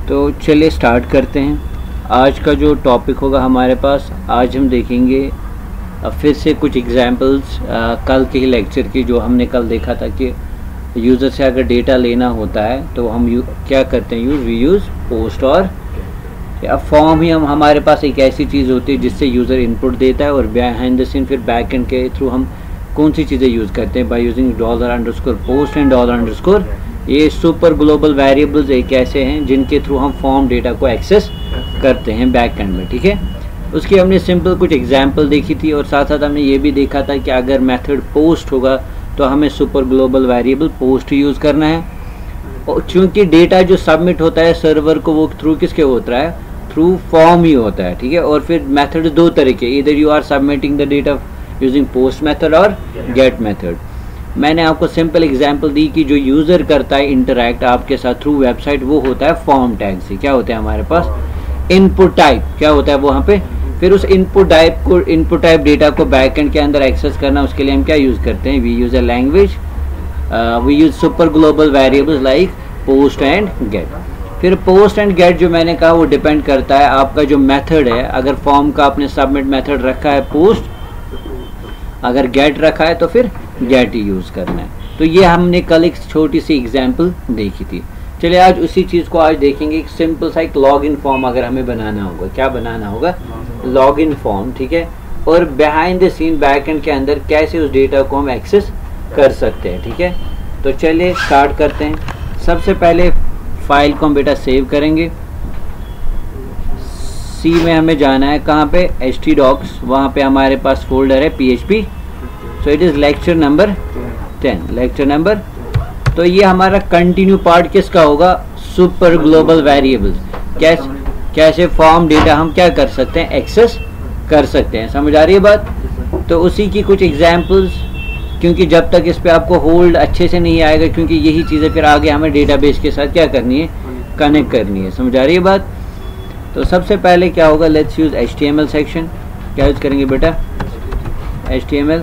तो चलिए स्टार्ट करते हैं। आज का जो टॉपिक होगा हमारे पास, आज हम देखेंगे फिर से कुछ एग्जांपल्स कल के ही लेक्चर की, जो हमने कल देखा था कि यूज़र से अगर डेटा लेना होता है तो हम क्या करते हैं, वी यूज़ पोस्ट और या फॉर्म ही हमारे पास एक ऐसी चीज़ होती है जिससे यूज़र इनपुट देता है, और बिहाइंड द सीन फिर बैक एंड के थ्रू हम कौन सी चीज़ें यूज़ करते हैं, बाय यूजिंग $_post एंड $_। ये सुपर ग्लोबल वेरिएबल्स एक ऐसे हैं जिनके थ्रू हम फॉर्म डेटा को एक्सेस करते हैं बैक एंड में। ठीक है, उसकी हमने सिंपल कुछ एग्जांपल देखी थी, और साथ साथ हमने ये भी देखा था कि अगर मेथड पोस्ट होगा तो हमें super global variable post use करना है, और चूँकि डेटा जो सबमिट होता है सर्वर को वो थ्रू किसके होता है, थ्रू फॉर्म ही होता है। ठीक है, और फिर मेथड दो तरह के, इधर you are submitting the data using post method और गेट मेथड। मैंने आपको सिंपल एग्जांपल दी कि जो यूज़र करता है इंटरैक्ट आपके साथ थ्रू वेबसाइट, वो होता है फॉर्म टैग से। क्या होता है हमारे पास, इनपुट टाइप क्या होता है वहाँ पे, फिर उस इनपुट टाइप डेटा को बैकएंड के अंदर एक्सेस करना, उसके लिए हम क्या यूज़ करते हैं, we use a language, we use super global variables like post and get. फिर पोस्ट एंड गेट जो मैंने कहा वो डिपेंड करता है आपका जो मेथड है, अगर फॉर्म का आपने सबमिट मेथड रखा है पोस्ट, अगर गेट रखा है तो फिर गेट ही यूज़ करना है। तो ये हमने कल एक छोटी सी एग्जांपल देखी थी। चलिए आज उसी चीज़ को आज देखेंगे। एक सिंपल सा एक लॉगिन फॉर्म अगर हमें बनाना होगा, क्या बनाना होगा, लॉगिन फॉर्म। ठीक है, और behind the scene back end के अंदर कैसे उस डेटा को हम एक्सेस कर सकते हैं। ठीक है, तो चलिए स्टार्ट करते हैं। सबसे पहले फाइल को हम बेटा सेव करेंगे। सी में हमें जाना है, कहाँ पे, htdocs, वहाँ पे हमारे पास फोल्डर है PHP, so it is lecture number 10, lecture number. तो ये हमारा कंटिन्यू पार्ट किसका होगा, सुपर ग्लोबल वेरिएबल्स, कैसे फॉर्म डेटा हम क्या कर सकते हैं, एक्सेस कर सकते हैं। समझ आ रही है बात। तो उसी की कुछ एग्जांपल्स, क्योंकि जब तक इस पे आपको होल्ड अच्छे से नहीं आएगा, क्योंकि यही चीज़ें फिर आगे हमें डेटाबेस के साथ क्या करनी है, कनेक्ट करनी है। समझ आ रही है बात। तो सबसे पहले क्या होगा, लेट्स यूज़ HTML सेक्शन। क्या यूज़ करेंगे बेटा, HTML,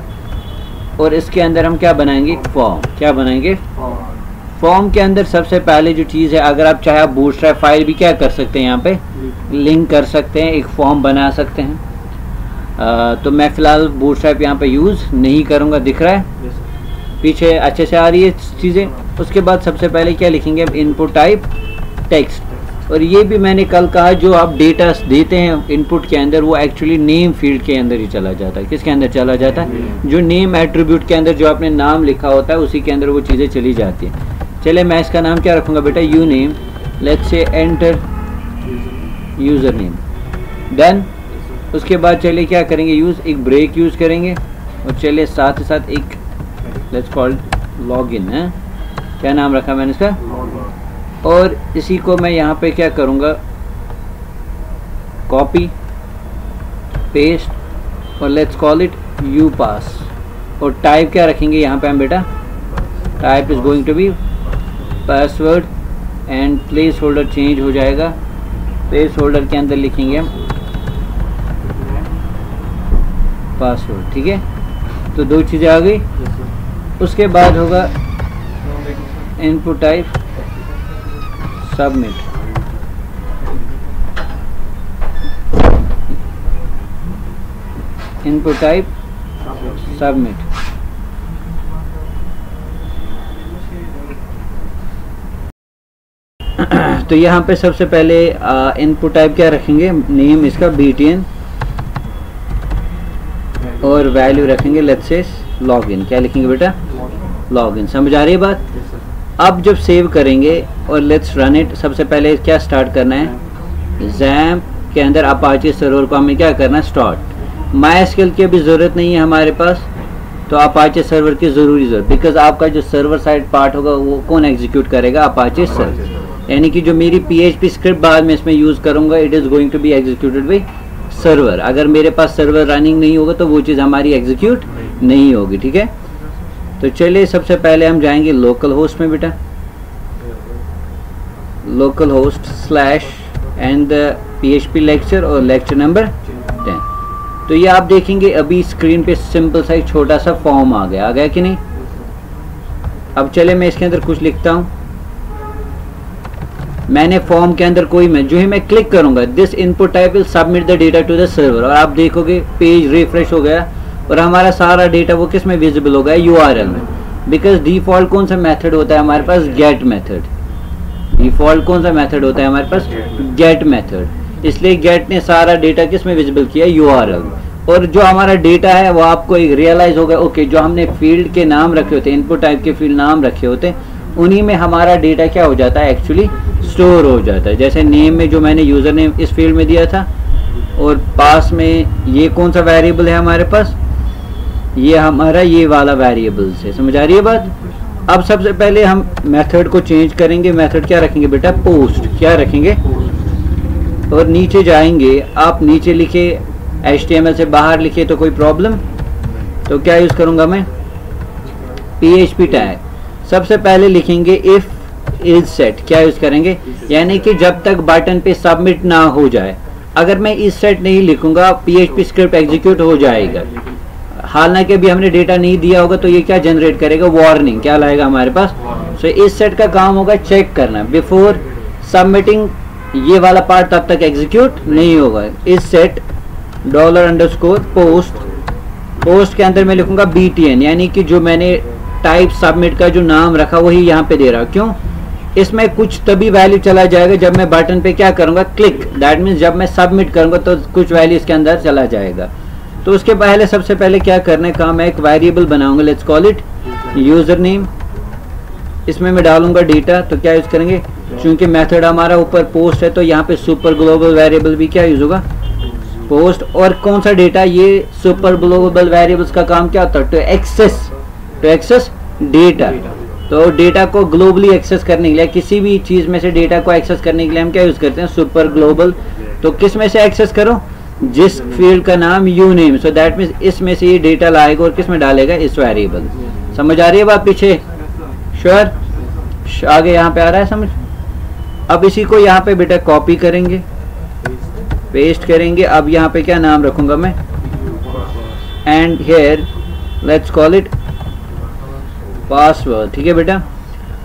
और इसके अंदर हम क्या बनाएंगे, फॉर्म। क्या बनाएंगे, फॉर्म के अंदर सबसे पहले जो चीज़ है, अगर आप चाहे आप बूटस्ट्रैप फाइल भी क्या कर सकते हैं, यहाँ पे लिंक कर सकते हैं, एक फॉर्म बना सकते हैं। तो मैं फ़िलहाल बूटस्ट्रैप यहाँ पे यूज़ नहीं करूँगा, दिख रहा है पीछे अच्छे से आ रही है चीज़ें। उसके बाद सबसे पहले क्या लिखेंगे हम, इनपुट टाइप टेक्स्ट। और ये भी मैंने कल कहा, जो आप डेटा देते हैं इनपुट के अंदर, वो एक्चुअली नेम फील्ड के अंदर ही चला जाता है। किसके अंदर चला जाता है, जो नेम एट्रीब्यूट के अंदर जो आपने नाम लिखा होता है उसी के अंदर वो चीज़ें चली जाती हैं। चले मैं इसका नाम क्या रखूँगा बेटा, you name, let's say enter user name, done. उसके बाद चलिए क्या करेंगे, यूज़ एक ब्रेक यूज़ करेंगे, और चलिए साथ ही साथ एक लेट्स कॉल लॉगिन है, क्या नाम रखा मैंने इसका, और इसी को मैं यहाँ पे क्या करूँगा, कॉपी पेस्ट, और let's call it you pass. और टाइप क्या रखेंगे यहाँ पे हम बेटा, type is going to be password, and place holder change हो जाएगा, प्लेस होल्डर के अंदर लिखेंगे हम पासवर्ड। ठीक है, तो दो चीज़ें आ गई। उसके बाद होगा input type submit, input type submit. तो यहाँ पे सबसे पहले इनपुट टाइप क्या रखेंगे, नेम इसका BTN, और वैल्यू रखेंगे लेट्स से लॉगिन। क्या लिखेंगे बेटा, लॉगिन। समझ आ रही है बात। अब जब सेव करेंगे और लेट्स रन इट, सबसे पहले क्या स्टार्ट करना है, XAMPP के अंदर अपाचे सर्वर को हमें क्या करना है, स्टार्ट। MySQL की अभी ज़रूरत नहीं है हमारे पास, तो अपाचे सर्वर की ज़रूरत, बिकॉज आपका जो सर्वर साइड पार्ट होगा वो कौन एग्जीक्यूट करेगा, अपाचे सर्वर। यानी कि जो मेरी PHP स्क्रिप्ट बाद में इसमें यूज़ करूँगा, it is going to be executed by server. अगर मेरे पास सर्वर रनिंग नहीं होगा तो वो चीज़ हमारी एग्जीक्यूट नहीं होगी। ठीक है, तो चलिए सबसे पहले हम जाएंगे लोकल होस्ट में बेटा, local host slash and PHP lecture और लेक्चर नंबर 10। तो ये आप देखेंगे अभी स्क्रीन पे सिंपल सा एक छोटा सा फॉर्म आ गया कि नहीं। अब चले मैं इसके अंदर कुछ लिखता हूँ, मैंने फॉर्म के अंदर कोई मैं जो ही मैं क्लिक करूंगा, this input type will submit the data to the server, और आप देखोगे पेज रिफ्रेश हो गया और हमारा सारा डेटा वो किस में विजिबल हो गया, URL में। बिकॉज डिफॉल्ट कौन सा मेथड होता है हमारे पास, गेट मेथड। डिफॉल्ट कौन सा मेथड होता है हमारे पास, गेट मेथड। इसलिए गेट ने सारा डेटा किस में विजिबल किया, URL। और जो हमारा डेटा है वो आपको एक रियलाइज होगा, ओके जो हमने फील्ड के नाम रखे होते हैं, इनपुट टाइप के फील्ड नाम रखे होते हैं, उन्हीं में हमारा डेटा क्या हो जाता है, एक्चुअली स्टोर हो जाता है। जैसे नेम में जो मैंने यूज़र नेम इस फील्ड में दिया था, और पास में ये कौन सा वेरिएबल है हमारे पास, ये हमारा ये वाला वेरिएबल है। समझ आ रही है बात। अब सबसे पहले हम मेथड को चेंज करेंगे। मेथड क्या रखेंगे बेटा, पोस्ट। क्या रखेंगे, और नीचे जाएंगे, आप नीचे लिखे HTML से बाहर लिखे तो कोई प्रॉब्लम, तो क्या यूज़ करूँगा मैं, PHP टैग। सबसे पहले लिखेंगे इफ इज सेट। क्या यूज़ करेंगे, यानी कि जब तक बटन पे सबमिट ना हो जाए। अगर मैं इज सेट नहीं लिखूंगा, PHP स्क्रिप्ट एग्जीक्यूट हो जाएगा। हालांकि अभी हमने डेटा नहीं दिया होगा तो ये क्या जनरेट करेगा, वार्निंग क्या लाएगा हमारे पास। सो इस सेट का काम होगा चेक करना बिफोर सबमिटिंग, ये वाला पार्ट तब तक एग्जीक्यूट नहीं होगा। इस सेट $_ पोस्ट। पोस्ट के अंदर मैं लिखूंगा BTN, यानी कि जो मैंने टाइप सबमिट का जो नाम रखा वही यहाँ पे दे रहा। क्यों, इसमें कुछ तभी वैल्यू चला जाएगा जब मैं बटन पे क्या करूँगा, क्लिक। दैट मीन्स जब मैं सबमिट करूँगा तो कुछ वैल्यू इसके अंदर चला जाएगा। तो उसके पहले सबसे पहले क्या करने का, मैं एक वेरिएबल बनाऊंगा, let's call it user name. इसमें मैं डालूंगा डेटा। तो क्या यूज करेंगे, क्योंकि मेथड हमारा ऊपर पोस्ट है तो यहाँ पे सुपर ग्लोबल वेरिएबल भी क्या यूज होगा, पोस्ट। और कौन सा डेटा, ये सुपर ग्लोबल वेरिएबल्स का काम क्या होता है, टू एक्सेस डेटा। तो डेटा को ग्लोबली एक्सेस करने के लिए, किसी भी चीज में से डेटा को एक्सेस करने के लिए हम क्या यूज करते हैं, सुपर ग्लोबल। तो किस में से एक्सेस करो, जिस फील्ड का नाम you name. So that means इसमें से ये डेटा लाएगा और किस में डालेगा, इस वेरिएबल। समझ आ रही है बात पीछे, श्योर, आगे यहाँ पे आ रहा है समझ। अब इसी को यहाँ पे बेटा कॉपी करेंगे, पेस्ट करेंगे। अब यहाँ पे क्या नाम रखूंगा मैं, and here let's call it password. ठीक है बेटा।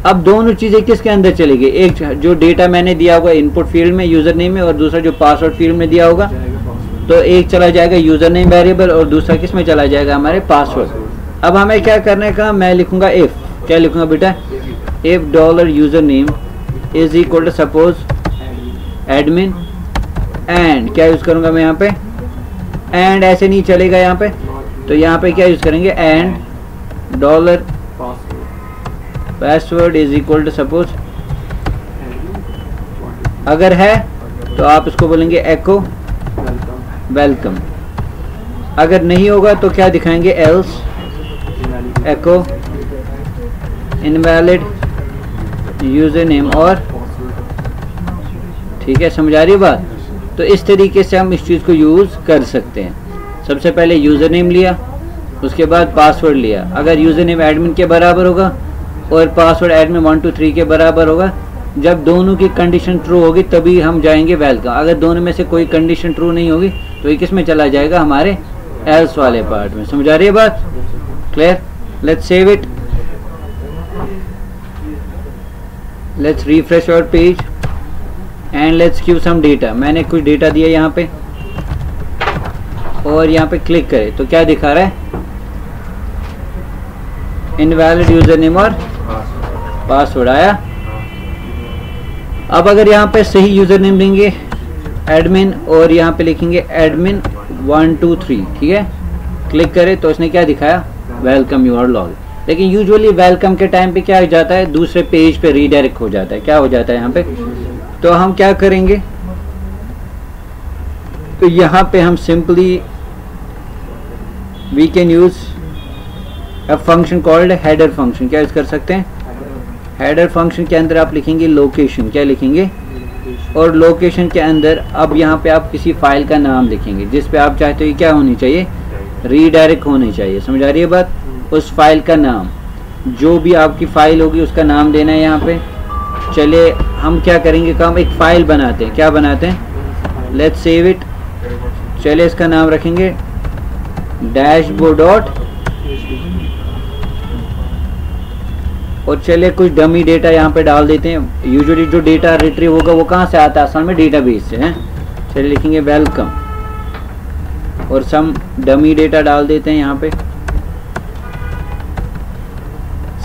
अब दोनों चीजें किसके अंदर चलेगी, एक जो डेटा मैंने दिया होगा इनपुट फील्ड में यूजर नेम में, और दूसरा जो पासवर्ड फील्ड में दिया होगा। तो एक चला जाएगा यूजर नेम वेरिएबल और दूसरा किस में चला जाएगा, हमारे पासवर्ड। अब हमें क्या करने का, मैं लिखूंगा इफ। क्या लिखूंगा बेटा, if $username is equal to suppose admin, and क्या यूज करूंगा मैं यहाँ पे, एंड ऐसे नहीं चलेगा यहाँ पे, तो यहाँ पे क्या यूज करेंगे, and $password is equal to suppose. अगर है तो आप इसको बोलेंगे एको वेलकम। अगर नहीं होगा तो क्या दिखाएंगे, एल्स एको इनवैलिड यूजर नेम। और ठीक है, समझ आ रही है बात। तो इस तरीके से हम इस चीज़ को यूज़ कर सकते हैं। सबसे पहले यूज़र नेम लिया, उसके बाद पासवर्ड लिया। अगर यूज़र नेम एडमिन के बराबर होगा और पासवर्ड एडमिन 1 2 3 के बराबर होगा, जब दोनों की कंडीशन ट्रू होगी तभी हम जाएंगे वेलकम। अगर दोनों में से कोई कंडीशन ट्रू नहीं होगी तो ये किस में चला जाएगा, हमारे एल्स वाले पार्ट में। समझ आ रही है बात, clear. Let's save it, let's refresh our page and let's give some data. मैंने कुछ डेटा दिया यहाँ पे और यहाँ पे क्लिक करें तो क्या दिखा रहा है, इनवैलिड यूजर नेम और पासवर्ड आया। अब अगर यहाँ पे सही यूजर नेम देंगे एडमिन और यहाँ पे लिखेंगे एडमिन 1 2 3, ठीक है, क्लिक करें तो इसने क्या दिखाया, वेलकम यू आर लॉग। लेकिन यूजुअली वेलकम के टाइम पे क्या हो जाता है, दूसरे पेज पे रीडायरेक्ट हो जाता है। क्या हो जाता है यहाँ पे, तो हम क्या करेंगे, तो यहाँ पे हम simply we can use a function called header function. क्या यूज कर सकते हैं, हेडर फंक्शन के अंदर आप लिखेंगे लोकेशन। क्या लिखेंगे, और लोकेशन के अंदर अब यहाँ पे आप किसी फाइल का नाम लिखेंगे जिस पे आप चाहते हो क्या होनी चाहिए, रीडायरेक्ट होनी चाहिए। समझ आ रही है बात। उस फाइल का नाम, जो भी आपकी फाइल होगी उसका नाम देना है यहाँ पे। चलिए हम क्या करेंगे काम, एक फाइल बनाते हैं। क्या बनाते हैं, लेट्स सेव इट। चलिए इसका नाम रखेंगे डैशबोर्ड डॉट, और चलिए कुछ डमी डेटा यहाँ पे डाल देते हैं। यूजुअली जो डेटा रिट्रीव होगा वो कहाँ से आता है, असल में डेटाबेस से है। चलिए लिखेंगे वेलकम और सम डमी डेटा डाल देते हैं यहाँ पे,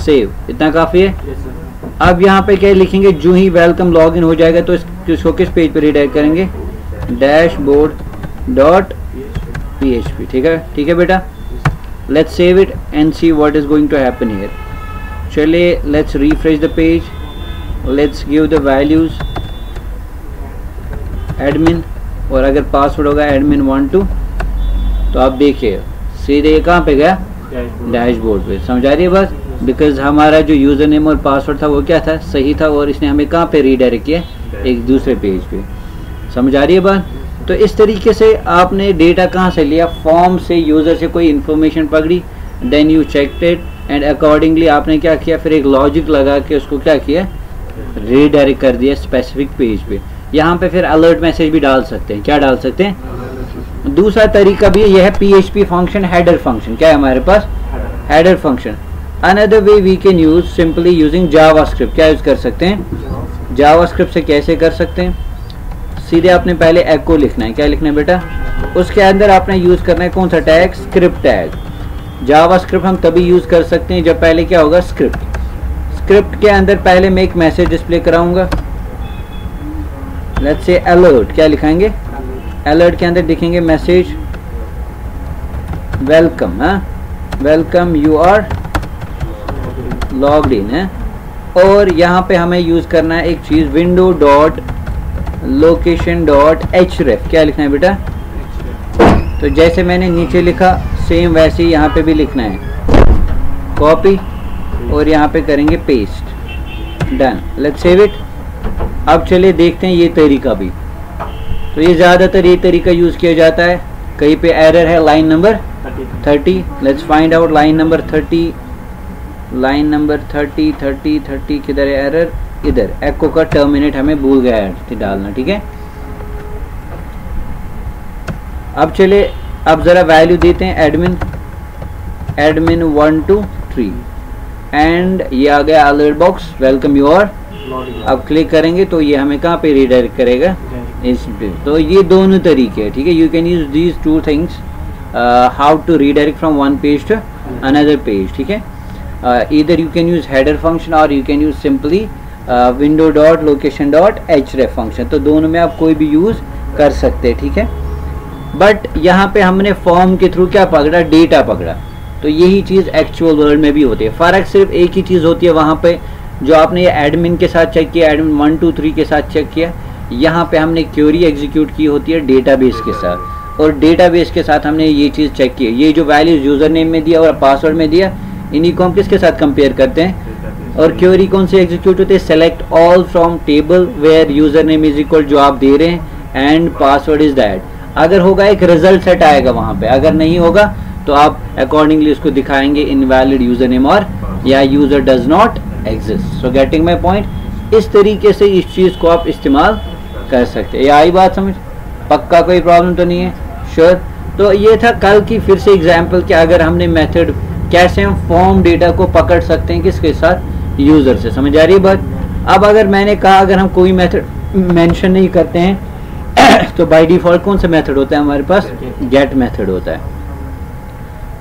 सेव, इतना काफ़ी है। अब यहाँ पे क्या लिखेंगे, जो ही वेलकम लॉगिन हो जाएगा तो इसको किस पेज पे रीडायरेक्ट करेंगे, dashboard.php। ठीक है बेटा, let's save it and see what is going to happen here. चलिए let's refresh the page, let's give the values admin, और अगर पासवर्ड होगा admin12, तो आप देखिए सीधे कहाँ पे गया, डैशबोर्ड पे। समझा रही है बात, बिकॉज हमारा जो यूज़र नेम और पासवर्ड था वो क्या था, सही था, और इसने हमें कहाँ पे रीडायरेक्ट किया, एक दूसरे पेज पे। समझ आ रही है बात। तो इस तरीके से आपने डेटा कहाँ से लिया, फॉर्म से, यूज़र से कोई इन्फॉर्मेशन पकड़ी, then you checked it and accordingly आपने क्या किया, फिर एक लॉजिक लगा के उसको क्या किया, रीडायरेक्ट कर दिया स्पेसिफिक पेज पे। यहाँ पे फिर अलर्ट मैसेज भी डाल सकते हैं। क्या डाल सकते हैं, दूसरा तरीका भी यह है, PHP फंक्शन हेडर फंक्शन। क्या है हमारे पास, header function. Another way we can use simply using JavaScript. क्या यूज कर सकते हैं, जावास्क्रिप्ट से कैसे कर सकते हैं, सीधे आपने पहले एको लिखना है। क्या लिखना है बेटा, उसके अंदर आपने यूज करना है कौन सा टैग, स्क्रिप्ट टैग। जावास्क्रिप्ट हम तभी यूज कर सकते हैं जब पहले क्या होगा, स्क्रिप्ट। स्क्रिप्ट के अंदर पहले मैं एक मैसेज डिस्प्ले कराऊंगा, लेट्स से अलर्ट। क्या लिखाएंगे, अलर्ट के अंदर दिखेंगे message welcome, welcome you are logged in है। और यहाँ पे हमें यूज करना है एक चीज, window dot location dot href। क्या लिखना है बेटा, तो जैसे मैंने नीचे लिखा सेम वैसे ही यहाँ पे भी लिखना है, कॉपी और यहाँ पे करेंगे paste, done, let's save it. अब चलिए देखते हैं ये तरीका भी। तो ये ज़्यादातर ये तरीका यूज़ किया जाता है। कहीं पे एरर है line number 30, let's find out line number 30, line number 30 किधर है एरर, इधर। एको का टर्मिनेट हमें भूल गया है डालना, ठीक है। अब चले, अब ज़रा वैल्यू देते हैं एडमिन 1 2 3 एंड ये आ गया alert box, welcome you are. अब क्लिक करेंगे तो ये हमें कहाँ पे रीडायरेक्ट करेगा, इस पे। तो ये दोनों तरीके हैं, ठीक है। You can use these two things, how to redirect from one page to another page, ठीक है। Either you can use header function और you can use simply window dot location dot href function. तो दोनों में आप कोई भी use कर सकते हैं, ठीक है। बट यहाँ पे हमने फॉर्म के थ्रू क्या पकड़ा, डेटा पकड़ा। तो यही चीज़ एक्चुअल वर्ल्ड में भी होती है। फ़र्क सिर्फ एक ही चीज़ होती है, वहाँ पे जो आपने ये एडमिन के साथ चेक किया, एडमिन 1 2 3 के साथ चेक किया, यहाँ पे हमने क्वेरी एग्जीक्यूट की होती है डेटाबेस के साथ, और डेटाबेस के साथ हमने ये चीज़ चेक की। ये जो वैल्यूज यूज़र नेम में दिया और पासवर्ड में दिया, इन्हीं को हम किसके साथ कंपेयर करते हैं। और क्वेरी कौन सी एग्जीक्यूट होती है, select all from table where user name is equal जो आप दे रहे हैं एंड पासवर्ड इज दैट। अगर होगा एक रिजल्ट सेट आएगा वहाँ पे, अगर नहीं होगा तो आप अकॉर्डिंगली उसको दिखाएंगे इनवैलिड यूज़र नेम और या user does not exist. So getting my point. इस तरीके से इस चीज़ को आप इस्तेमाल कर सकते हैं। ये आई बात समझ, पक्का कोई प्रॉब्लम तो नहीं है, श्योर। तो ये था कल की फिर से एग्जाम्पल कि अगर हमने मेथड कैसे हम फॉर्म डेटा को पकड़ सकते हैं किसके साथ, यूज़र से। समझ आ रही है बात। अब अगर मैंने कहा अगर हम कोई मेथड मेंशन नहीं करते हैं तो बाय डिफ़ॉल्ट कौन सा मेथड होता है हमारे पास, गेट मेथड होता है।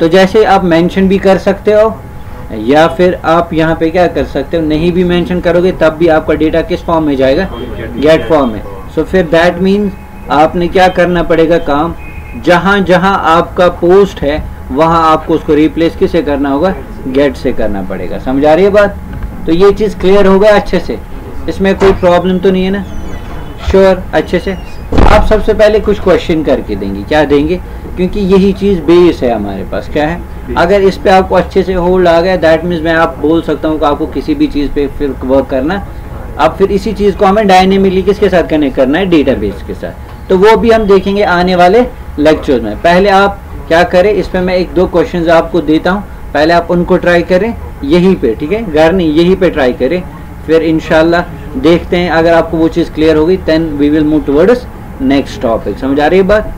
तो जैसे आप मेंशन भी कर सकते हो या फिर आप यहाँ पे क्या कर सकते हो, नहीं भी मेंशन करोगे तब भी आपका डेटा किस फॉर्म में जाएगा, गेट फॉर्म में। सो फिर दैट मीन्स आपने क्या करना पड़ेगा काम, जहाँ जहाँ आपका पोस्ट है वहाँ आपको उसको रिप्लेस किससे करना होगा, गेट से करना पड़ेगा। समझ आ रही है बात। तो ये चीज़ क्लियर होगा अच्छे से, इसमें कोई प्रॉब्लम तो नहीं है ना, श्योर अच्छे से। आप सबसे पहले कुछ क्वेश्चन करके देंगे, क्या देंगे, क्योंकि यही चीज़ बेस है हमारे पास। क्या है, अगर इस पे आपको अच्छे से होल्ड आ गया दैट मीन्स मैं आप बोल सकता हूँ कि आपको किसी भी चीज़ पे फिर वर्क करना। अब फिर इसी चीज़ को हमें डायनेमिकली किसके साथ कनेक्ट करना है, डेटाबेस के साथ। तो वो भी हम देखेंगे आने वाले लेक्चर्स में। पहले आप क्या करें, इस पर मैं 1-2 क्वेश्चन आपको देता हूँ, पहले आप उनको ट्राई करें यहीं पे, ठीक है, घर नहीं यहीं पे ट्राई करें, फिर इंशाल्लाह देखते हैं अगर आपको वो चीज़ क्लियर होगी then we will move towards next topic. समझ आ रही है बात।